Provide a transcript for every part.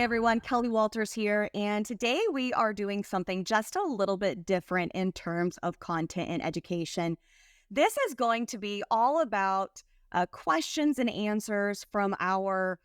everyone, Kelly Walters here, and today we are doing something just a little bit different in terms of content and education. This is going to be all about questions and answers from our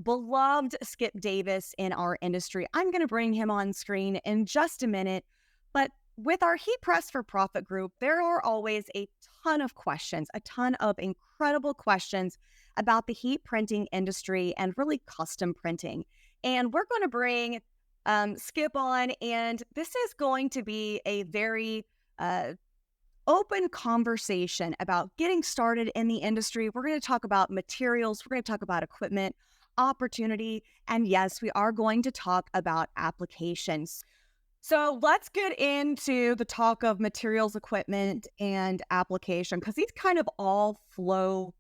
beloved Skip Davis in our industry. I'm going to bring him on screen in just a minute, but with our Heat Press for Profit group, there are always a ton of questions, a ton of incredible questions about the heat printing industry and really custom printing. And we're going to bring Skip on, and this is going to be a very open conversation about getting started in the industry. We're going to talk about materials, we're going to talk about equipment, opportunity, and yes, we are going to talk about applications. So let's get into the talk of materials, equipment, and application, because these kind of all flow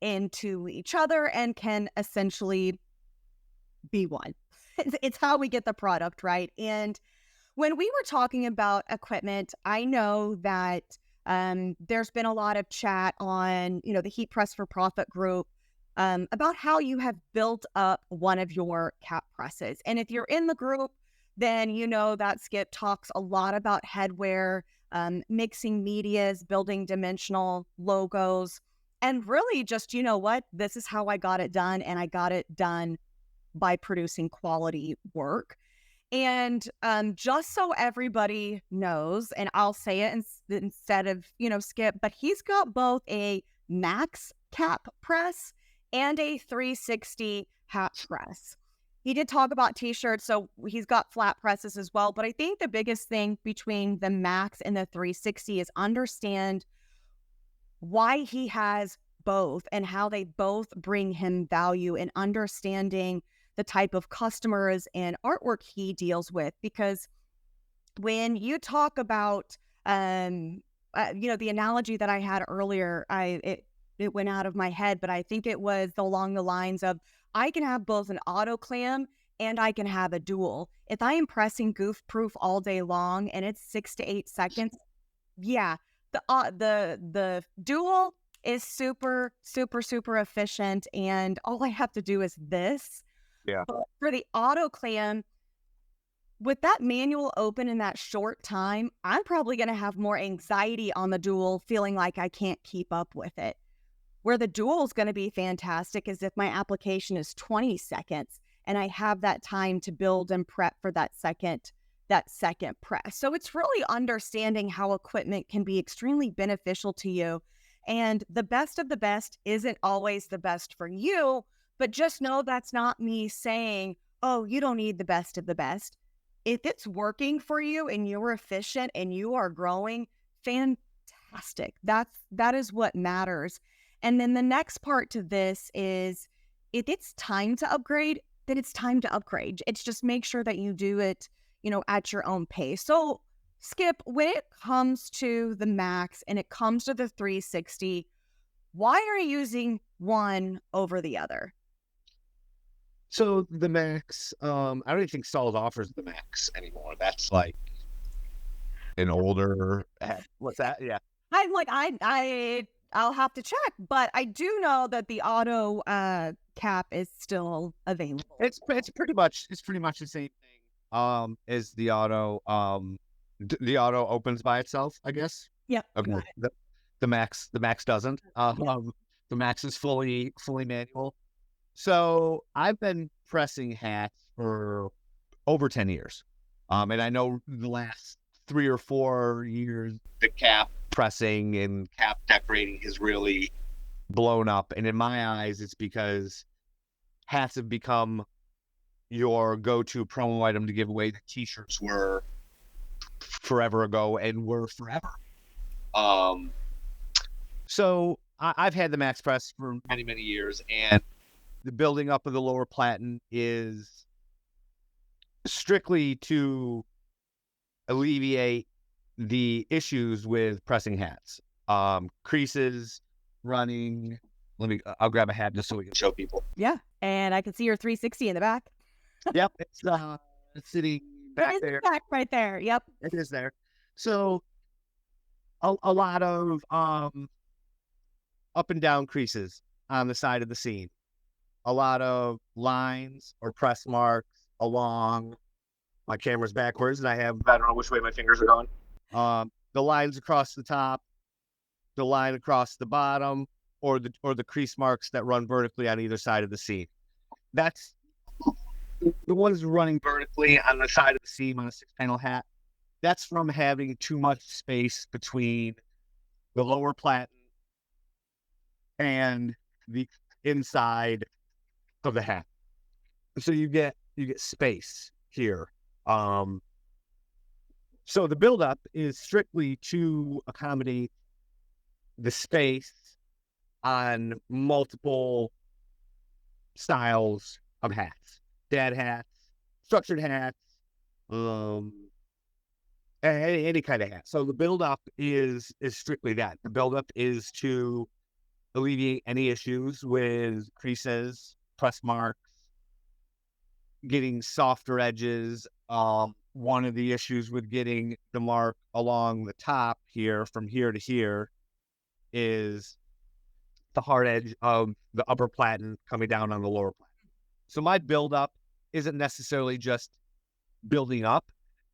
into each other and can essentially be one. It's how we get the product, right? And when we were talking about equipment, I know that there's been a lot of chat on, the Heat Press for Profit group about how you have built up one of your cap presses. And if you're in the group, then you know that Skip talks a lot about headwear, mixing medias, building dimensional logos, and really just, this is how I got it done. And I got it done by producing quality work. And just so everybody knows, and I'll say it instead of, Skip, but he's got both a max cap press and a 360 hat press. He did talk about t-shirts, so he's got flat presses as well. But I think the biggest thing between the max and the 360 is understand why he has both and how they both bring him value in understanding the type of customers and artwork he deals with. Because when you talk about, the analogy that I had earlier, it went out of my head, but I think it was along the lines of, I can have both an auto clam and I can have a dual. If I am pressing goof proof all day long and it's 6 to 8 seconds, yeah, the dual is super, super, super efficient, and all I have to do is this. Yeah. But for the auto clam, with that manual open in that short time, I'm probably going to have more anxiety on the dual, feeling like I can't keep up with it. Where the dual is going to be fantastic is if my application is 20 seconds and I have that time to build and prep for that second press. So it's really understanding how equipment can be extremely beneficial to you. And the best of the best isn't always the best for you, but just know that's not me saying, oh, you don't need the best of the best. If it's working for you and you're efficient and you are growing, fantastic. That is what matters. And then the next part to this is, if it's time to upgrade, then it's time to upgrade. It's just make sure that you do it, at your own pace. So Skip, when it comes to the Max and it comes to the 360, why are you using one over the other? So the Max, I don't even think Stahls offers the Max anymore. That's like an older. What's that? Yeah. I'm like, I'll have to check, but I do know that the auto cap is still available. It's pretty much the same thing. As the auto. The auto opens by itself, I guess. Yep. Okay. The Max doesn't. The Max is fully manual. So I've been pressing hats for over 10 years. And I know the last 3 or 4 years, the cap pressing and cap decorating has really blown up. And in my eyes, it's because hats have become your go-to promo item to give away. The t-shirts were forever ago and were forever. So I've had the Max Press for many, many years, and the building up of the lower platen is strictly to alleviate the issues with pressing hats. Creases, running. I'll grab a hat just so we can show people. Yeah. And I can see your 360 in the back. Yep. It's sitting back there. Back right there. Yep. It is there. So a lot of up and down creases on the side of the seam. a lot of lines or press marks along. My camera's backwards, and I don't know which way my fingers are going. The lines across the top, the line across the bottom, or the crease marks that run vertically on either side of the seam. That's the ones running vertically on the side of the seam on a 6-panel hat. That's from having too much space between the lower platen and the inside of the hat. So you get space here. So the buildup is strictly to accommodate the space on multiple styles of hats, dad hats, structured hats, any kind of hat. So the buildup is strictly that. The buildup is to alleviate any issues with creases, press marks, getting softer edges. One of the issues with getting the mark along the top here, from here to here, is the hard edge of the upper platen coming down on the lower platen. So my buildup isn't necessarily just building up,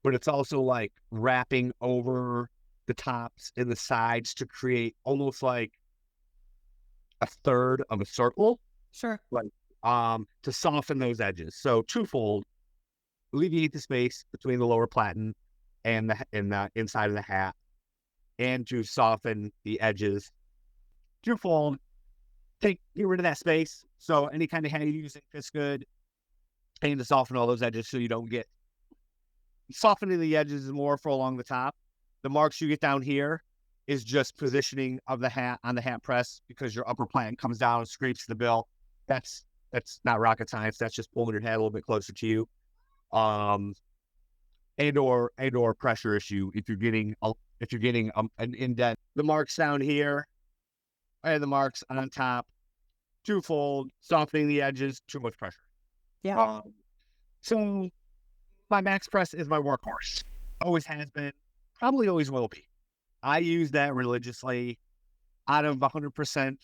but it's also like wrapping over the tops and the sides to create almost like a third of a circle. Sure. Like to soften those edges. So twofold: alleviate the space between the lower platen and the inside of the hat, and to soften the edges. Twofold: get rid of that space. So any kind of hat you're using fits good, and to soften all those edges so you don't get softening the edges is more for along the top. The marks you get down here is just positioning of the hat on the hat press, because your upper platen comes down and scrapes the bill. That's not rocket science. That's just pulling your hat a little bit closer to you. And or pressure issue if you're getting an indent. The marks down here and the marks on top, twofold: softening the edges, too much pressure. Yeah. So my max press is my workhorse. Always has been, probably always will be. I use that religiously. Out of 100%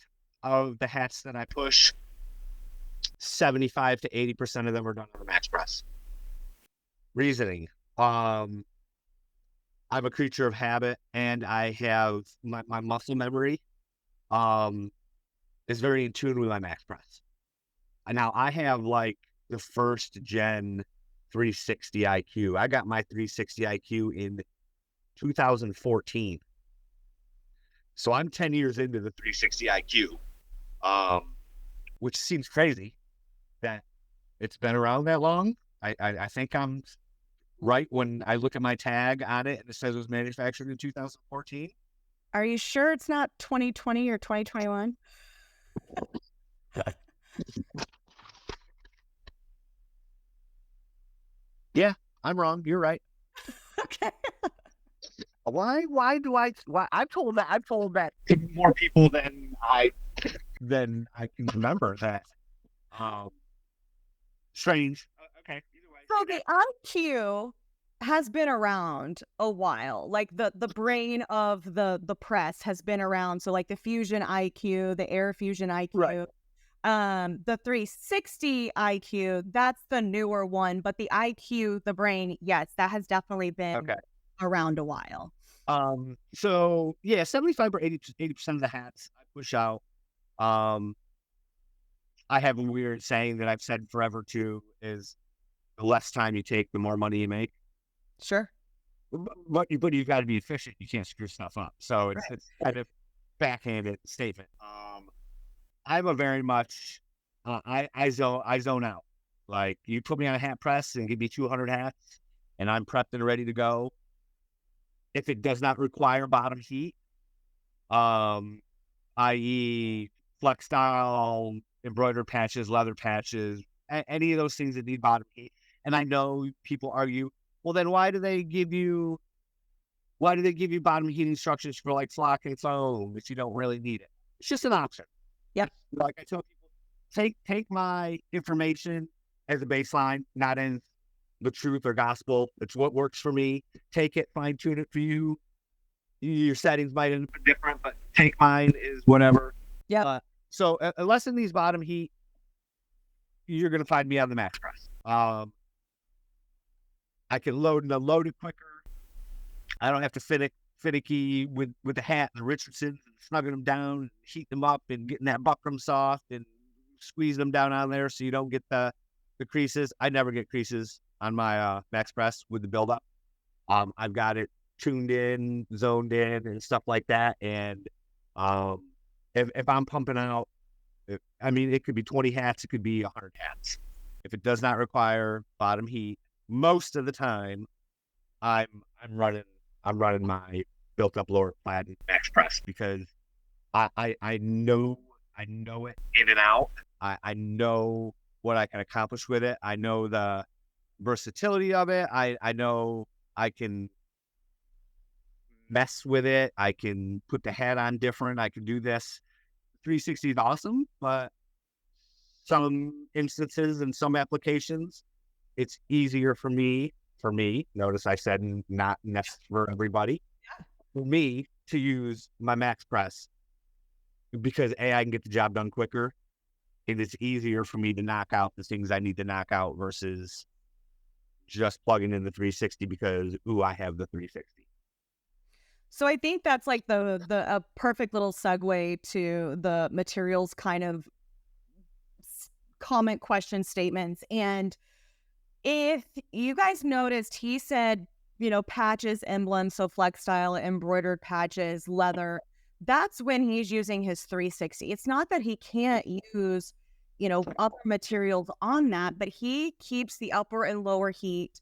of the hats that I push, 75 to 80% of them are done on the max press. Reasoning: I'm a creature of habit, and I have my muscle memory is very in tune with my max press. And now I have like the first gen 360 IQ. I got my 360 IQ in 2014. So I'm 10 years into the 360 IQ, which seems crazy that it's been around that long. I think I'm right when I look at my tag on it and it says it was manufactured in 2014. Are you sure it's not 2020 or 2021? Yeah, I'm wrong. You're right. Okay. Why I've told that to more people than I can remember that. Strange. Okay. Either way. So the IQ has been around a while. Like the brain of the press has been around. So like the Fusion IQ, the Air Fusion IQ, Right. the 360 IQ, that's the newer one. But the IQ, the brain, yes, that has definitely been around a while. So yeah, 75 or 80% of the hats I push out. I have a weird saying that I've said forever too, is the less time you take, the more money you make. Sure. But you've got to be efficient. You can't screw stuff up. So it's kind of backhanded statement. I'm a very much I zone out. Like, you put me on a hat press and give me 200 hats, and I'm prepped and ready to go. If it does not require bottom heat, i.e. flex style, embroidered patches, leather patches, any of those things that need bottom heat. And I know people argue, well, then why do they give you bottom heat instructions for like flock and foam if you don't really need it? It's just an option. Yep. Like I tell people, take my information as a baseline, not in the truth or gospel. It's what works for me. Take it, fine tune it for you. Your settings might end up different, but take mine is whatever. Yeah. So unless it needs bottom heat, you're going to find me on the max press. I can load and unload it quicker. I don't have to finicky with the hat and the Richardsons and snugging them down, and heating them up, and getting that buckram soft and squeezing them down on there so you don't get the creases. I never get creases on my max press with the buildup. I've got it tuned in, zoned in, and stuff like that. And if I'm pumping out, it could be 20 hats, it could be 100 hats. If it does not require bottom heat, most of the time, I'm running my built up lower plat max press because I know it in and out. I know what I can accomplish with it. I know the versatility of it. I know I can mess with it. I can put the hat on different. I can do this. 360 is awesome, but some instances and some applications, it's easier for me. Notice I said not necessary for everybody. For me to use my max press because I can get the job done quicker. And it's easier for me to knock out the things I need to knock out versus just plugging in the 360 because, I have the 360. So I think that's like the a perfect little segue to the materials kind of comment, question, statements. And if you guys noticed, he said, patches, emblems, so flex style, embroidered patches, leather. That's when he's using his 360. It's not that he can't use, upper materials on that, but he keeps the upper and lower heat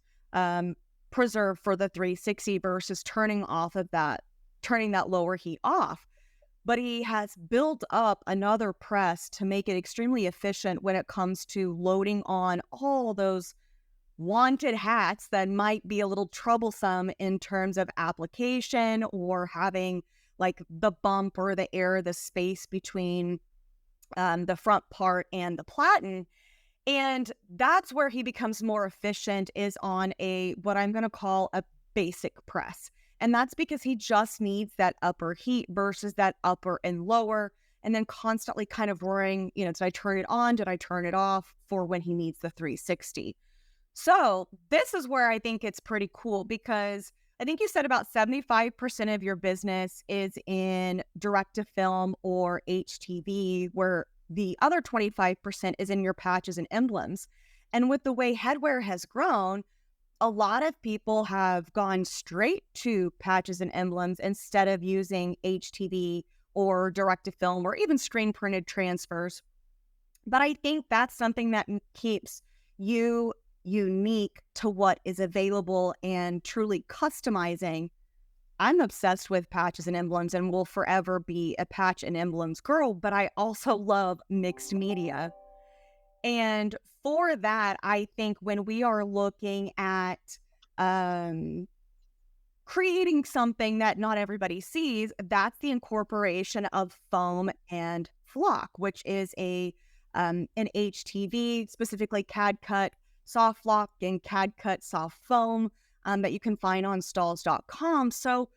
preserved for the 360 versus turning that lower heat off. But he has built up another press to make it extremely efficient when it comes to loading on all those wanted hats that might be a little troublesome in terms of application or having like the bump or the space between the front part and the platen. And that's where he becomes more efficient, is on what I'm going to call a basic press. And that's because he just needs that upper heat versus that upper and lower, and then constantly kind of worrying, did I turn it on? Did I turn it off for when he needs the 360? So this is where I think it's pretty cool, because I think you said about 75% of your business is in direct to film or HTV, where the other 25% is in your patches and emblems. And with the way headwear has grown, a lot of people have gone straight to patches and emblems instead of using HTV or direct to film or even screen printed transfers. But I think that's something that keeps you unique to what is available and truly customizing. I'm obsessed with patches and emblems and will forever be a patch and emblems girl, but I also love mixed media. And for that, I think when we are looking at creating something that not everybody sees, that's the incorporation of foam and flock, which is an HTV, specifically CAD cut soft flock and CAD cut soft foam that you can find on Stahls.com. So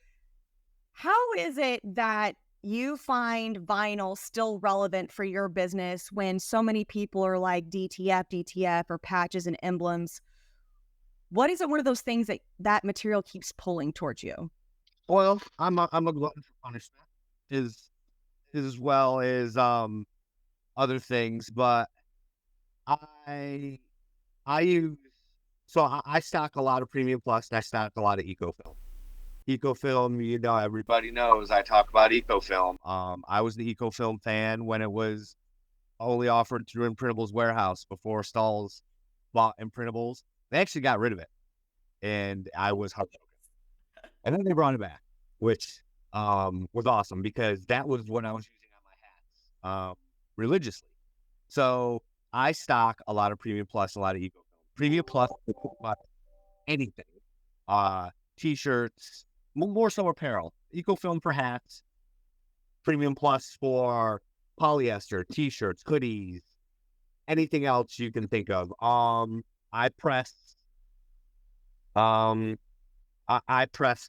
how is it that you find vinyl still relevant for your business when so many people are like DTF, or patches and emblems? What is it, one of those things that material keeps pulling towards you? Well, I'm a glutton for punishment, as well as other things, but I use I stock a lot of Premium Plus and I stock a lot of Ecofilm. Ecofilm, everybody knows I talk about Ecofilm. I was the Ecofilm fan when it was only offered through Imprintables Warehouse before Stahls bought Imprintables. They actually got rid of it, and I was heartbroken. And then they brought it back, which was awesome because that was what I was using on my hats religiously. So I stock a lot of Premium Plus, a lot of Ecofilm. Premium Plus, anything, t-shirts, more so apparel. Ecofilm for hats, Premium Plus for polyester, t-shirts, hoodies, anything else you can think of. I pressed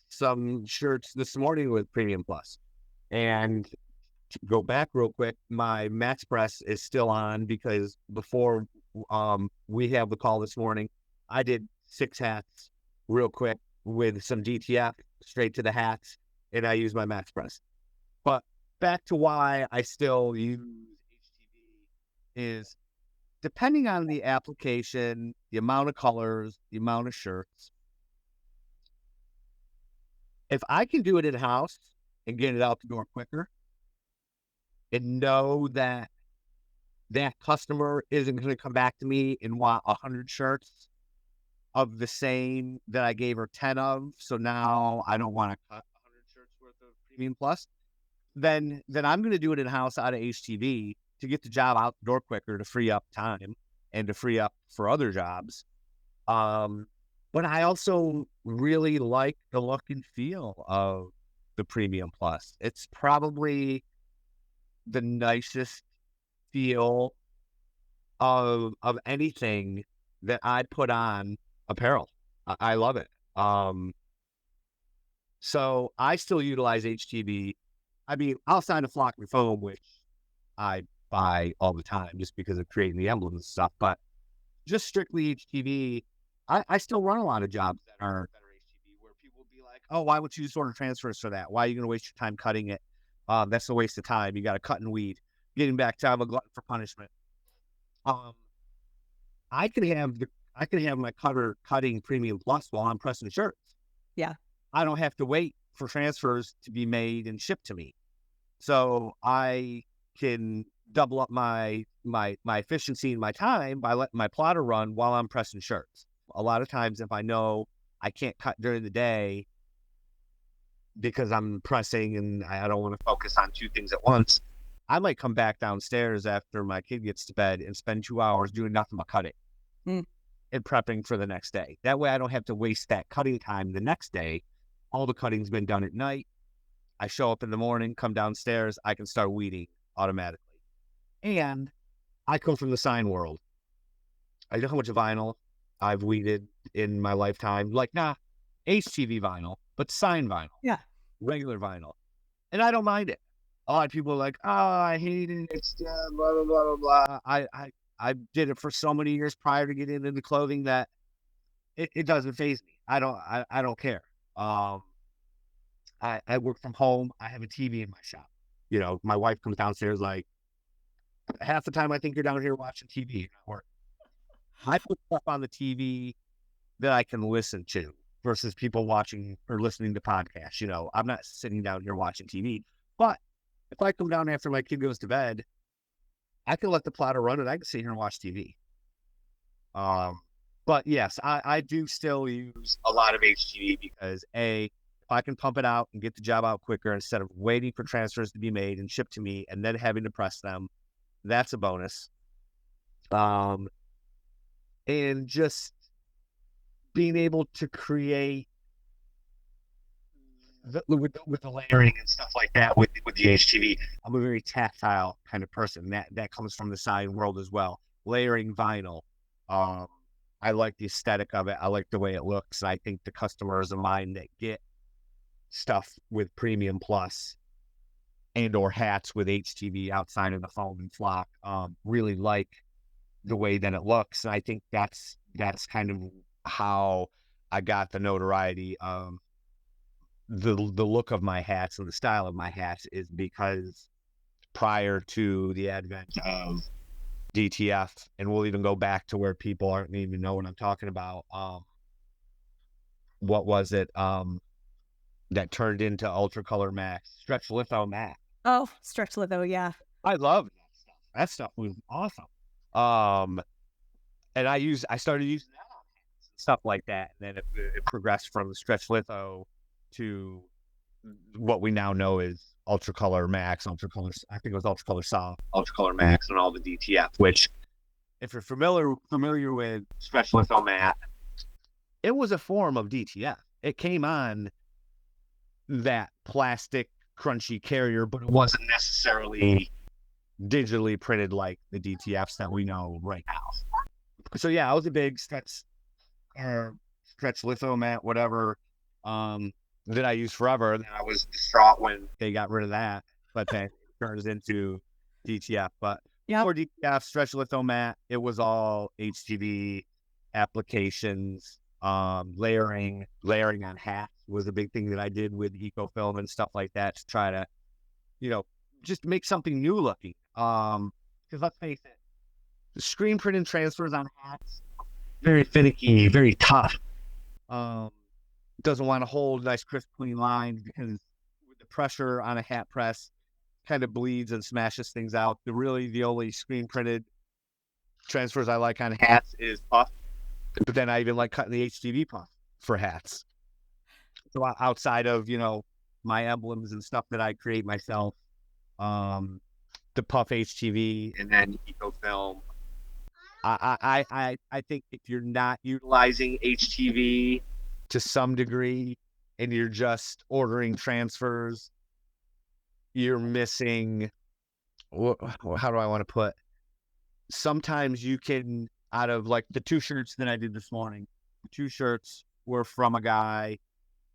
some shirts this morning with Premium Plus. And to go back real quick, my max press is still on because before We have the call this morning. I did 6 hats real quick with some DTF straight to the hats, and I use my Max Press. But back to why I still use HTV is depending on the application, the amount of colors, the amount of shirts. If I can do it in house and get it out the door quicker and know that that customer isn't going to come back to me and want 100 shirts of the same that I gave her 10 of. So now I don't want to cut 100 shirts worth of Premium Plus. Then I'm going to do it in house out of HTV to get the job out the door quicker to free up time and to free up for other jobs. But I also really like the look and feel of the Premium Plus. It's probably the nicest feel of anything that I put on apparel. I love it. So I still utilize HTV. I mean, outside of Flock and Foam, which I buy all the time just because of creating the emblems and stuff, but just strictly HTV, I still run a lot of jobs that are HTV where people will be like, oh, why would you just order transfers for that? Why are you going to waste your time cutting it? That's a waste of time. You got to cut and weed. Getting back to I'm a glutton for punishment. Um, I can have my cutter cutting Premium Plus while I'm pressing shirts. Yeah. I don't have to wait for transfers to be made and shipped to me. So I can double up my efficiency and my time by letting my plotter run while I'm pressing shirts. A lot of times if I know I can't cut during the day because I'm pressing and I don't want to focus on 2 things at once, I might come back downstairs after my kid gets to bed and spend 2 hours doing nothing but cutting Mm. and prepping for the next day. That way I don't have to waste that cutting time the next day. All the cutting's been done at night. I show up in the morning, come downstairs, I can start weeding automatically. And I come from the sign world. I know how much vinyl I've weeded in my lifetime. Like, HTV vinyl, but sign vinyl, Yeah. regular vinyl. And I don't mind it. A lot of people are like, oh, I hate it. It's blah, blah, blah, blah, blah. I did it for so many years prior to getting into clothing that it doesn't faze me. I don't care. I work from home. I have a TV in my shop. You know, my wife comes downstairs like, half the time I think you're down here watching TV. Or I put stuff on the TV that I can listen to versus people watching or listening to podcasts. You know, I'm not sitting down here watching TV. But if I come down after my kid goes to bed, I can let the plotter run and I can sit here and watch TV. But yes, I do still use a lot of HTV because if I can pump it out and get the job out quicker instead of waiting for transfers to be made and shipped to me and then having to press them, that's a bonus. And just being able to create with the layering and stuff like that with the HTV. I'm a very tactile kind of person. That comes from the sign world as well. Layering vinyl. I like the aesthetic of it. I like the way it looks. I think the customers of mine that get stuff with Premium Plus and or hats with HTV outside of the foam and flock really like the way that it looks. And I think that's kind of how I got the notoriety of the look of my hats and the style of my hats is because prior to the advent of DTF, and we'll even go back to where people aren't even know what I'm talking about. What was it? That turned into Ultra Color Max, Stretch Litho Max. Oh, stretch litho. Yeah. I love that stuff. That stuff was awesome. And I started using that on hats and stuff like that. And then it progressed from the Stretch Litho to what we now know is Ultra Color Max, Ultra Color, I think it was Ultra Color Soft, Ultra Color Max, and all the DTF, which if you're familiar with Stretch Litho Matte, it was a form of DTF. It came on that plastic crunchy carrier, but it wasn't necessarily digitally printed like the DTFs that we know right now. So yeah, I was a big stretch litho mat, whatever, that I used forever. And I was distraught when they got rid of that, but then it turns into DTF. But Yep. or DPF, stretch lithomat. It was all HTV applications. Layering on hats was a big thing that I did with EcoFilm and stuff like that to try to, you know, just make something new looking. Because let's face it, the screen printed transfers on hats, very finicky, very tough. Um, doesn't want to hold nice, crisp, clean lines because with the pressure on a hat press, kind of bleeds and smashes things out. The only screen printed transfers I like on hats is puff, but then I even like cutting the HTV puff for hats. So outside of my emblems and stuff that I create myself, um, the puff HTV and then EcoFilm. I think if you're not utilizing HTV to some degree and you're just ordering transfers, you're missing. How do I want to put? Sometimes you can, out of like the 2 shirts that I did this morning, the 2 shirts were from a guy.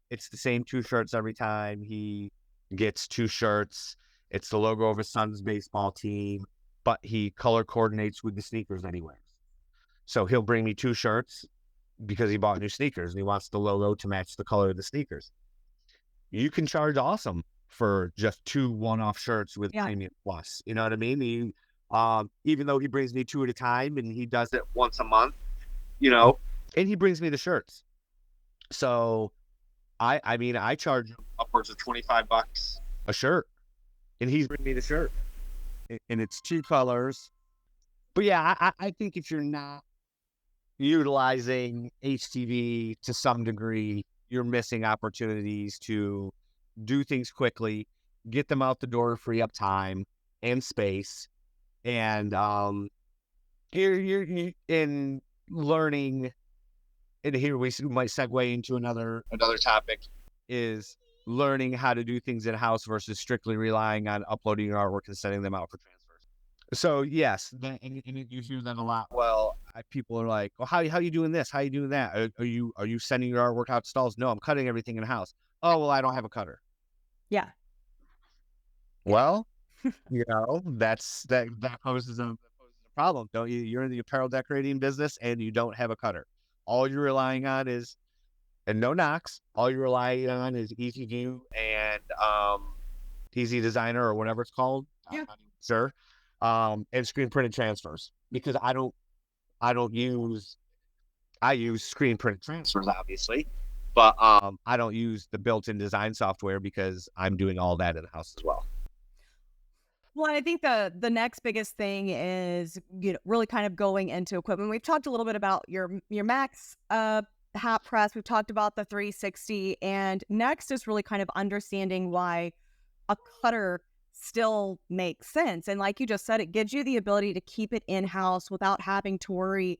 It's the same 2 shirts every time he gets 2 shirts. It's the logo of his son's baseball team, but he color coordinates with the sneakers that he wears. So he'll bring me 2 shirts because he bought new sneakers and he wants the logo to match the color of the sneakers. You can charge awesome for just 2 one-off shirts with Yeah. Premium Plus. You know what I mean? Even though he brings me 2 at a time and he does it once a month, and he brings me the shirts. So I mean, I charge upwards of $25 a shirt, and he's bringing me the shirt, and it's 2 colors. But yeah, I think if you're not utilizing HTV to some degree, you're missing opportunities to do things quickly, get them out the door, free up time and space, and you're in learning. And here we might segue into another topic is learning how to do things in house versus strictly relying on uploading your artwork and sending them out for transfers. So yes, and you hear that a lot. Well, people are like, "Well, how you doing this? How you doing that? Are you sending your artwork out to Stahls?" No, I'm cutting everything in house. Oh well, I don't have a cutter. Yeah. Well, that poses a problem, don't you? You're in the apparel decorating business and you don't have a cutter. All you're relying on is, and no knocks, all you're relying on is Easy View and Easy Designer or whatever it's called. Yeah. I'm not even sure. And screen printed transfers because I use screen printed transfers obviously, but I don't use the built-in design software because I'm doing all that in the house as well. Well, I think the next biggest thing is really kind of going into equipment. We've talked a little bit about your Max hat press. We've talked about the 360, and next is really kind of understanding why a cutter still makes sense. And like you just said, it gives you the ability to keep it in house without having to worry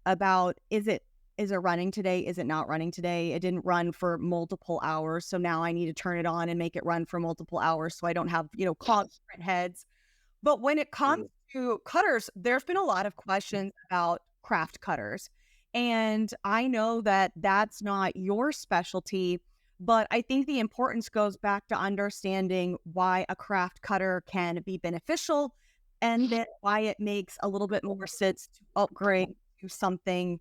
about is it running today? Is it not running today? It didn't run for multiple hours, so now I need to turn it on and make it run for multiple hours so I don't have constant heads. But when it comes to cutters, there's been a lot of questions about craft cutters. And I know that that's not your specialty, but I think the importance goes back to understanding why a craft cutter can be beneficial and then why it makes a little bit more sense to upgrade to something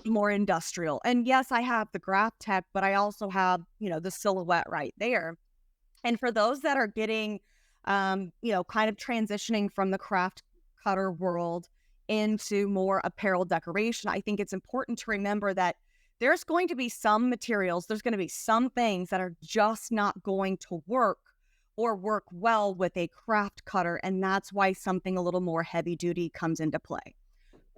more industrial. And yes, I have the Graph Tech, but I also have, the Silhouette right there. And for those that are getting, kind of transitioning from the craft cutter world into more apparel decoration, I think it's important to remember that there's going to be some materials, there's going to be some things that are just not going to work or work well with a craft cutter. And that's why something a little more heavy duty comes into play.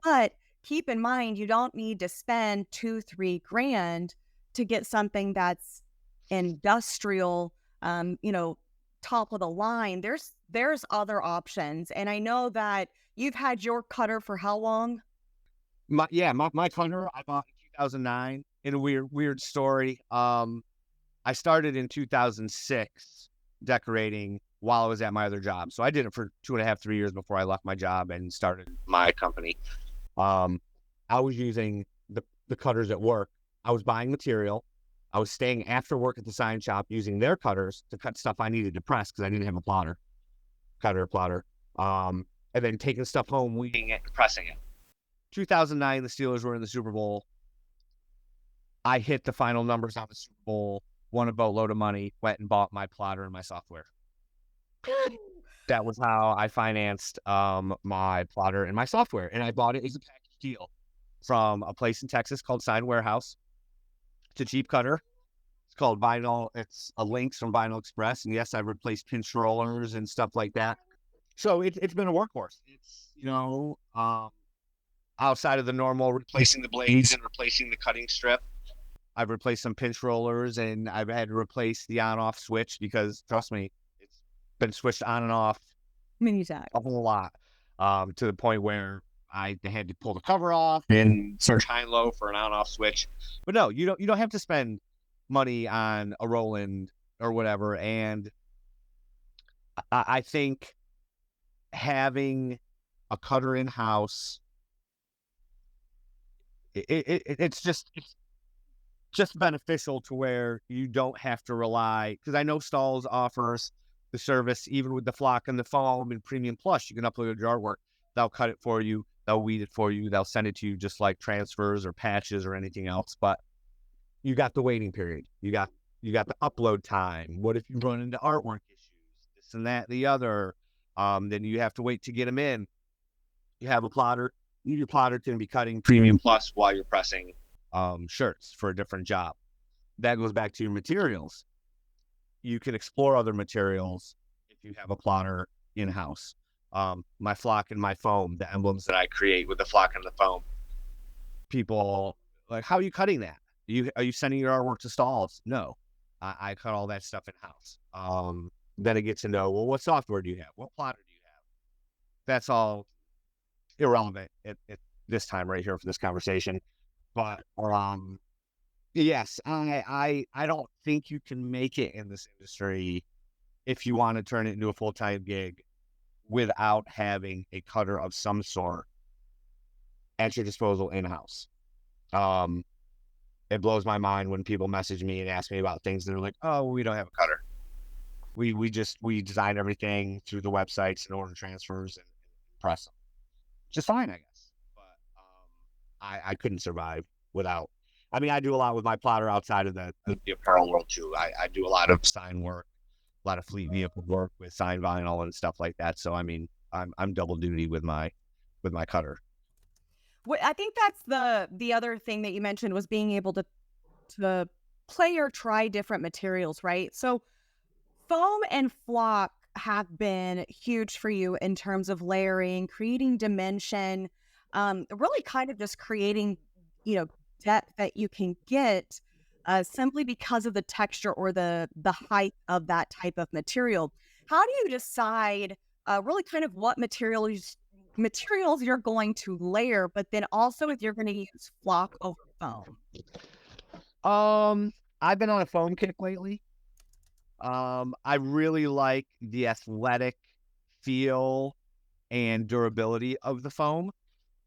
But keep in mind, you don't need to spend 2-3 grand to get something that's industrial, top of the line. There's other options. And I know that you've had your cutter for how long? My cutter I bought in 2009. In a weird story. I started in 2006 decorating while I was at my other job. So I did it for 2.5-3 years before I left my job and started my company. I was using the cutters at work. I was buying material. I was staying after work at the sign shop using their cutters to cut stuff I needed to press because I didn't have a plotter. and then taking stuff home, weeding it, and pressing it. 2009, the Steelers were in the Super Bowl. I hit the final numbers on the Super Bowl, won a boatload of money, went and bought my plotter and my software. That was how I financed my plotter and my software. And I bought it as a package deal from a place in Texas called Sign Warehouse. It's a cheap cutter. It's called Vinyl. It's a Lynx from Vinyl Express. And yes, I've replaced pinch rollers and stuff like that. So it's been a workhorse. It's, outside of the normal replacing the blades and replacing the cutting strip, I've replaced some pinch rollers, and I've had to replace the on-off switch because, trust me, it's been switched on and off Mini tag. a whole lot, to the point where I had to pull the cover off and search high and low for an on-off switch. But no, you don't have to spend money on a Roland or whatever. And I think having a cutter in house, it's just beneficial to where you don't have to rely, because I know Stahls offers the service even with the flock and the foam and Premium Plus. You can upload your artwork. They'll cut it for you. They'll weed it for you. They'll send it to you just like transfers or patches or anything else. But you got the waiting period. You got the upload time. What if you run into artwork issues, this and that, the other? Then you have to wait to get them in. You have a plotter. Your plotter can be cutting Premium Plus while you're pressing shirts for a different job. That goes back to your materials. You can explore other materials if you have a plotter in-house. My flock and my foam, the emblems that I create with the flock and the foam. People like, how are you cutting that? Are you sending your artwork to Stahls? No, I cut all that stuff in-house. Then it gets to know, well, what software do you have? What plotter do you have? That's all irrelevant at this time right here for this conversation. But yes, I don't think you can make it in this industry if you want to turn it into a full-time gig without having a cutter of some sort at your disposal in-house. It blows my mind when people message me and ask me about things that are like, oh, we don't have a cutter. We design everything through the websites and order transfers and press them. Just fine, I guess. But I couldn't survive without. I mean, I do a lot with my plotter outside of the apparel world too. I do a lot of sign work, a lot of fleet vehicle work with sign vinyl and stuff like that. So I mean, I'm double duty with my cutter. I think that's the other thing that you mentioned was being able to play or try different materials, right? So foam and flock have been huge for you in terms of layering, creating dimension, really kind of just creating, depth that you can get simply because of the texture or the height of that type of material. How do you decide really kind of what materials you're going to layer, but then also if you're going to use flock over foam? I've been on a foam kick lately. I really like the athletic feel and durability of the foam.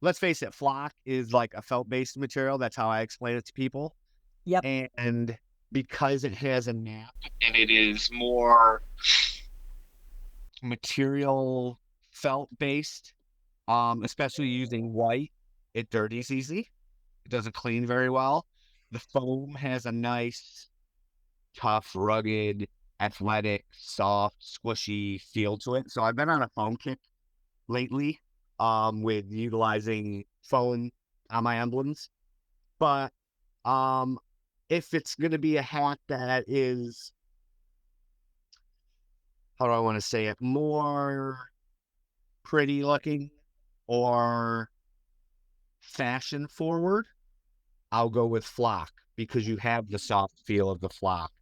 Let's face it, flock is like a felt-based material. That's how I explain it to people. Yep. And because it has a nap and it is more material felt-based, especially using white, it dirties easy. It doesn't clean very well. The foam has a nice, tough, rugged, athletic, soft, squishy feel to it. So I've been on a foam kick lately, with utilizing foam on my emblems. But if it's going to be a hat that is, how do I want to say it, more pretty looking or fashion forward, I'll go with flock because you have the soft feel of the flock.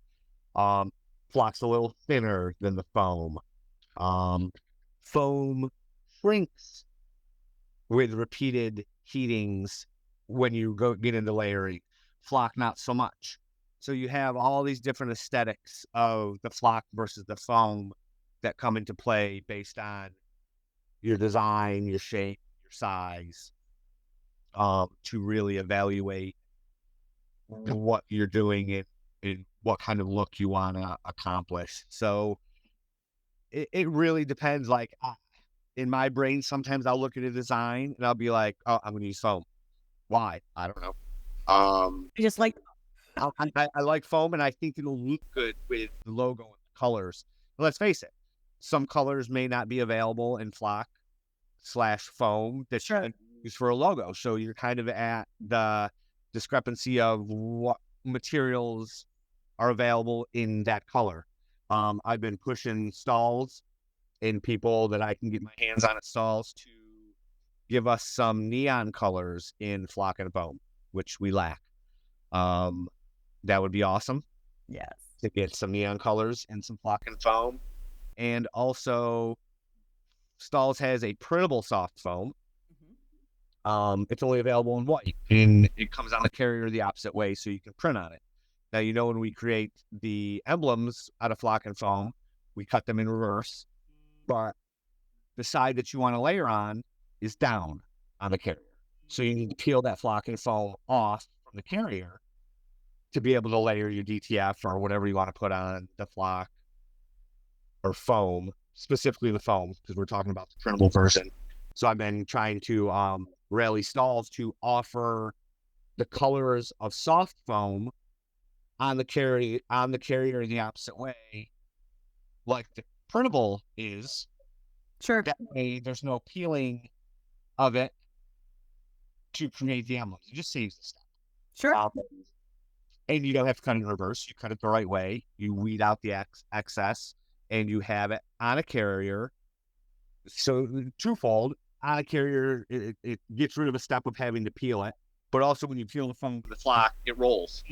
Flock's a little thinner than the foam. Foam shrinks with repeated heatings when you get into layering. Flock, not so much. So you have all these different aesthetics of the flock versus the foam that come into play based on your design, your shape, your size, to really evaluate what you're doing and what kind of look you want to accomplish. So it really depends. Like in my brain, sometimes I'll look at a design and I'll be like, oh, I'm going to use foam. Why? I don't know. Um, I just like I like foam, and I think it'll look good with the logo and the colors. But let's face it, some colors may not be available in flock slash foam that you sure. can use for a logo. So you're kind of at the discrepancy of what materials are available in that color. I've been pushing Stahls and people that I can get my hands on at Stahls to give us some neon colors in flock and foam, which we lack. Um, that would be awesome Yes. to get some neon colors and some flock and foam. And also, Stahls has a printable soft foam. Mhm. It's only available in white, and it comes on the carrier the opposite way, so you can print on it. Now, when we create the emblems out of flock and foam, we cut them in reverse, but the side that you want to layer on is down on the carrier. So you need to peel that flock and foam off from the carrier to be able to layer your DTF or whatever you want to put on the flock or foam, specifically the foam, because we're talking about the printable version. So I've been trying to rally Stahls to offer the colors of soft foam on the carrier the opposite way, like the printable is. Sure. That way, there's no peeling of it to create the emblems. It just saves the step. Sure. Um, and you don't have to cut it in reverse. You cut it the right way. You weed out the excess, and you have it on a carrier. So twofold, on a carrier, it gets rid of a step of having to peel it. But also, when you peel the foam from the flock, it rolls.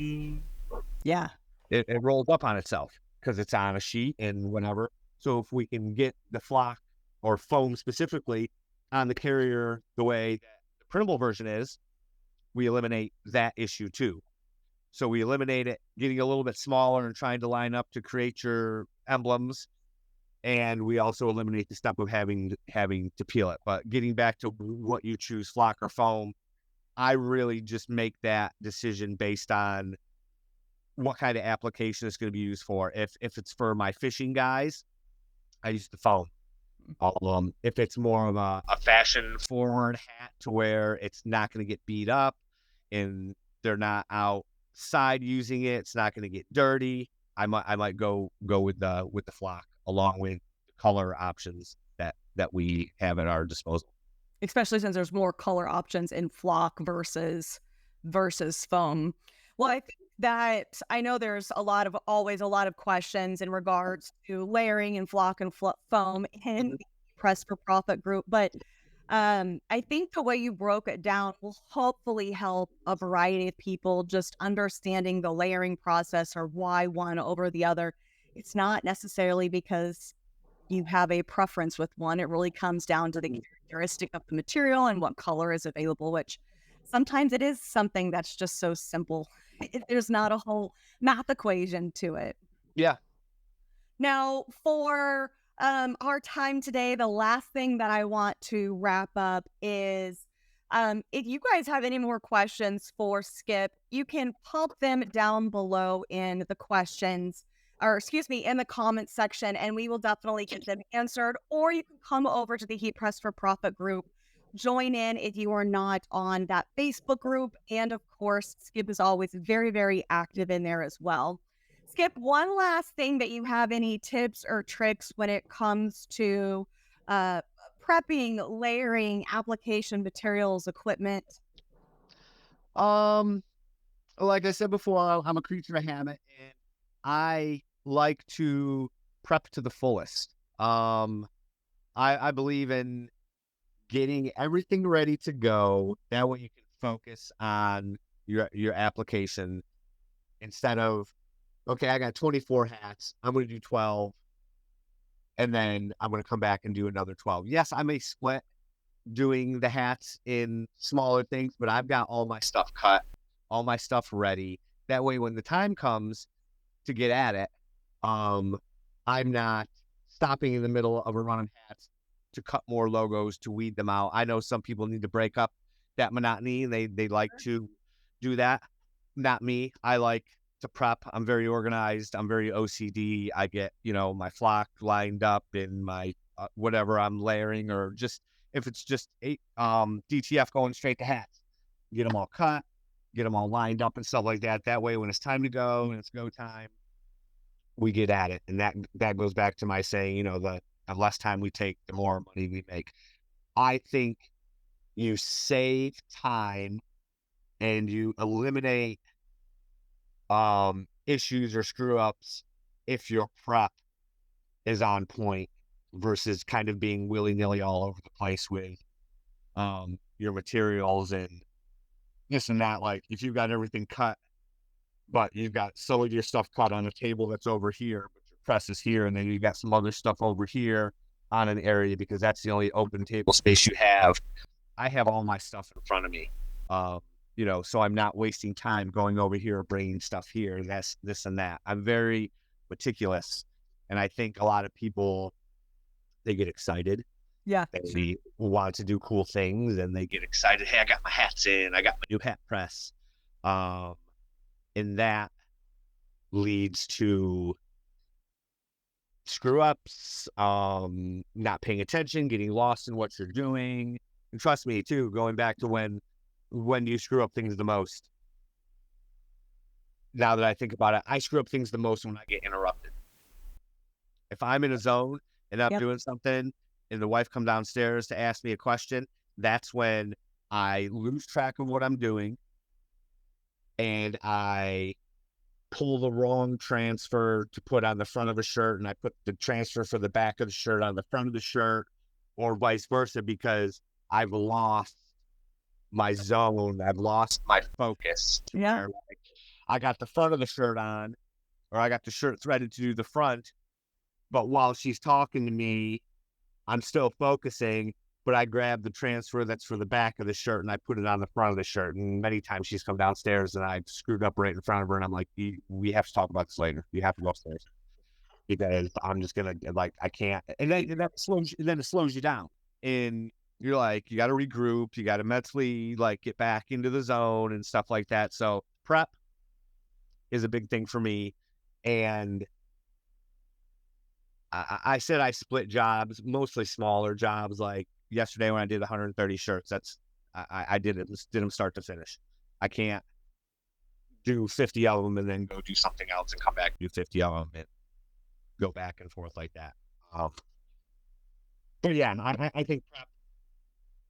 Yeah. It rolls up on itself because it's on a sheet and whatever. So if we can get the flock or foam specifically on the carrier the way that the printable version is, we eliminate that issue too. So we eliminate it getting a little bit smaller and trying to line up to create your emblems. And we also eliminate the step of having to peel it. But getting back to what you choose, flock or foam, I really just make that decision based on what kind of application it's going to be used for. If it's for my fishing guys, I use the foam. If it's more of a fashion forward hat to where it's not going to get beat up and they're not outside using it, it's not going to get dirty. I might go with the flock along with the color options that we have at our disposal. Especially since there's more color options in flock versus foam. Well, I think that I know there's always a lot of questions in regards to layering and flock and foam in the Press for Profit group, but I think the way you broke it down will hopefully help a variety of people just understanding the layering process or why one over the other. It's not necessarily because you have a preference with one. It really comes down to the characteristic of the material and what color is available, which sometimes it is something that's just so simple. There's not a whole math equation to it. Yeah. Now, for our time today, the last thing that I want to wrap up is if you guys have any more questions for Skip, you can pop them down below in the questions, or excuse me, in the comments section, and we will definitely get them answered. Or you can come over to the Heat Press for Profit group, join in if you are not on that Facebook group. And of course, Skip is always very, very active in there as well. Skip, one last thing that you have any tips or tricks when it comes to uh, prepping, layering, application materials, equipment? Um, like I said before, I'm a creature of habit, and I like to prep to the fullest. I believe in getting everything ready to go. That way you can focus on your application instead of, okay, I got 24 hats. I'm going to do 12, and then I'm going to come back and do another 12. Yes, I may split doing the hats in smaller things, but I've got all my stuff cut, all my stuff ready. That way, when the time comes to get at it, I'm not stopping in the middle of a run of hats to cut more logos to weed them out. I know some people need to break up that monotony and they like to do that. Not me. I like to prep. I'm very organized. I'm very OCD. I get, my flock lined up and my whatever I'm layering, or just if it's just DTF going straight to hats, get them all cut, get them all lined up and stuff like that. That way, when it's time to go and it's go time, we get at it. And that goes back to my saying, the less time we take, the more money we make. I think you save time and you eliminate issues or screw ups if your prep is on point versus kind of being willy-nilly all over the place with your materials and this and that. Like if you've got everything cut, but you've got some of your stuff cut on a table that's over here, but your press is here, and then you got some other stuff over here on an area because that's the only open table space you have. I have all my stuff in front of me. So I'm not wasting time going over here, bringing stuff here, that's this and that. I'm very meticulous. And I think a lot of people, they get excited. Yeah. They want to do cool things and they get excited. Hey, I got my hats in, I got my new hat press. And that leads to screw ups, not paying attention, getting lost in what you're doing. And trust me too, going back to when you screw up things the most. Now that I think about it, I screw up things the most when I get interrupted. If I'm in a zone and I'm Yep. doing something and the wife come downstairs to ask me a question, that's when I lose track of what I'm doing and I pull the wrong transfer to put on the front of a shirt and I put the transfer for the back of the shirt on the front of the shirt, or vice versa, because I've lost my zone. I've lost my focus to Yeah. where like, I got the front of the shirt on, or I got the shirt threaded to do the front, but while she's talking to me, I'm still focusing, but I grab the transfer that's for the back of the shirt and I put it on the front of the shirt. And many times she's come downstairs and I've screwed up right in front of her. And I'm like, we have to talk about this later. You have to go upstairs because I'm just going to like, I can't. And then it slows you down and you're like, you got to regroup. You got to mentally like get back into the zone and stuff like that. So prep is a big thing for me. And I said I split jobs, mostly smaller jobs. Like yesterday when I did 130 shirts, I did them start to finish. I can't do 50 of them and then go do something else and come back and do 50 of them and go back and forth like that. But yeah, I think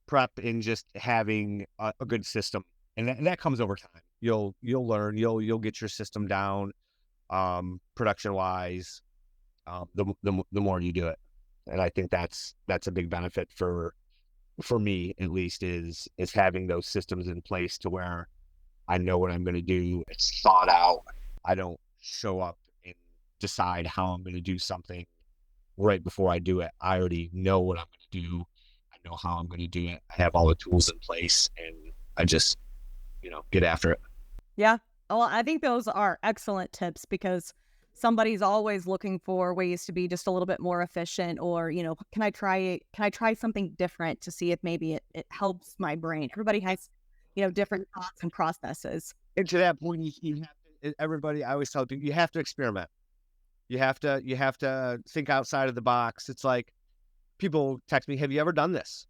prep and just having a good system, and that comes over time. You'll learn, you'll get your system down, production wise. The more you do it, and I think that's a big benefit for me at least is having those systems in place to where I know what I'm going to do. It's thought out. I don't show up and decide how I'm going to do something right before I do it. I already know what I'm going to do. I know how I'm going to do it. I have all the tools in place, and I just get after it. Yeah. Well, I think those are excellent tips because somebody's always looking for ways to be just a little bit more efficient, or, can I try something different to see if maybe it helps my brain? Everybody has, different thoughts and processes. And to that point, you have to, everybody, I always tell people, you have to experiment. You have to think outside of the box. It's like people text me, have you ever done this?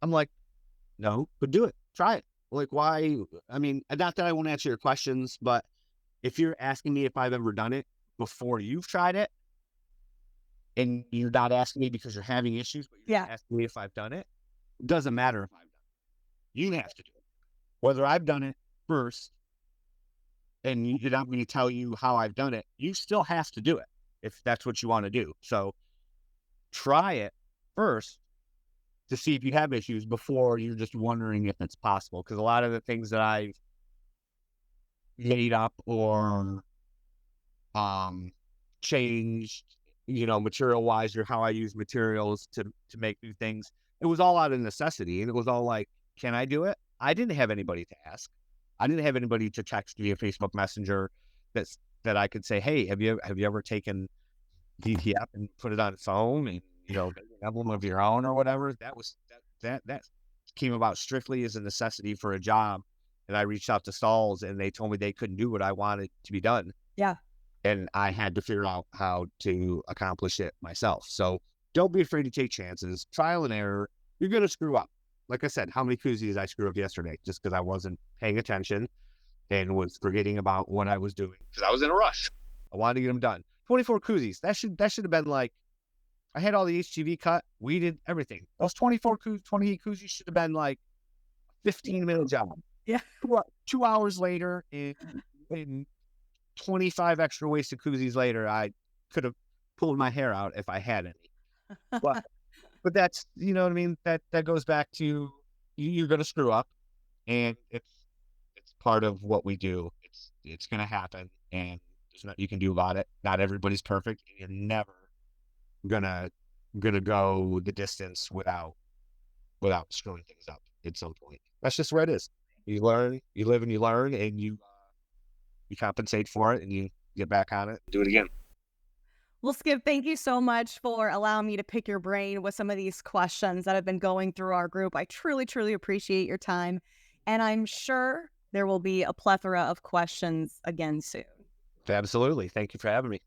I'm like, no, but do it. Try it. Like, why? I mean, not that I won't answer your questions, but if you're asking me if I've ever done it before you've tried it, and you're not asking me because you're having issues, but you're asking me if I've done it, it doesn't matter if I've done it. You have to do it. Whether I've done it first, and you're not going to tell you how I've done it, you still have to do it if that's what you want to do. So try it first to see if you have issues before you're just wondering if it's possible. Because a lot of the things that I've made up or changed, material wise, or how I use materials to make new things, it was all out of necessity. And it was all like, can I do it? I didn't have anybody to ask. I didn't have anybody to text me a Facebook Messenger that I could say, hey, have you ever taken DTF and put it on its own and an emblem of your own or whatever? That came about strictly as a necessity for a job. And I reached out to Stahls and they told me they couldn't do what I wanted to be done. Yeah. And I had to figure out how to accomplish it myself. So Don't be afraid to take chances. Trial and error. You're going to screw up. Like I said, how many koozies did I screw up yesterday just because I wasn't paying attention and was forgetting about what I was doing because I was in a rush. I wanted to get them done. 24 koozies. That should have been like, I had all the HGV cut. We did everything. Those 28 koozies should have been like 15-minute job. Yeah. 2 hours later, in 25 extra wasted koozies later, I could have pulled my hair out if I had any. But but that's, you know what I mean? That goes back to you're gonna screw up, and it's part of what we do. It's gonna happen, and there's nothing you can do about it. Not everybody's perfect, and you're never gonna go the distance without screwing things up at some point. That's just where it is. You learn, you live and you learn, and you compensate for it, and you get back on it, do it again. Well, Skip, thank you so much for allowing me to pick your brain with some of these questions that have been going through our group. I truly, truly appreciate your time. And I'm sure there will be a plethora of questions again soon. Absolutely. Thank you for having me.